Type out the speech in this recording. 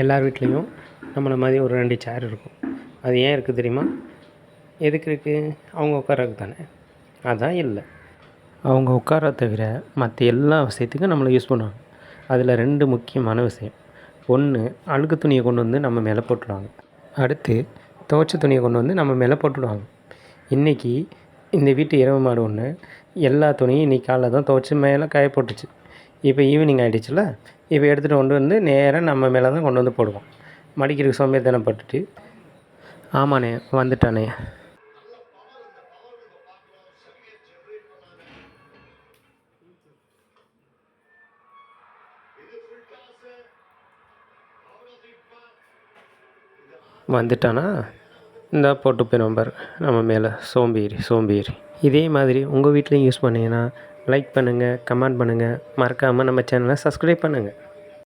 எல்லார் வீட்லேயும் நம்மளை மாதிரி ஒரு 2 சேர் இருக்கும். அது ஏன் இருக்குது தெரியுமா? எதுக்கு இருக்குது? அவங்க உட்கார்றதுக்கு தானே. அதான் இல்லை, அவங்க உட்கார தவிர மற்ற எல்லா விஷயத்துக்கும் நம்மளை யூஸ் பண்ணுவாங்க. அதில் 2 முக்கியமான விஷயம். ஒன்று, அழுக்கு துணியை கொண்டு வந்து நம்ம மேலே போட்டுடுவாங்க. அடுத்து, துவைச்ச துணியை கொண்டு வந்து நம்ம மேலே போட்டுடுவாங்க. இன்றைக்கி இந்த வீட்டு இரவு மாடு ஒன்று எல்லா துணியும் இன்றைக்கி காலைல தான் துவைச்சி மேலே காய போட்டுச்சு. இப்போ ஈவினிங் ஆகிடுச்சுல, இப்போ எடுத்துகிட்டு கொண்டு வந்து நேராக நம்ம மேலே தான் கொண்டு வந்து போடுவோம். மடிக்கிறதுக்கு சோம்பேறித்தனப்பட்டுட்டு. ஆமாண்ணே, வந்துட்டானே. வந்துட்டானா? இந்த போட்டு போயிடும் பாரு நம்ம மேலே. சோம்பேறி. இதே மாதிரி உங்கள் வீட்லேயும் யூஸ் பண்ணிங்கன்னா லைக் பண்ணுங்கள், கமெண்ட் பண்ணுங்கள், மறக்காமல் நம்ம சேனலை சப்ஸ்கிரைப் பண்ணுங்கள்.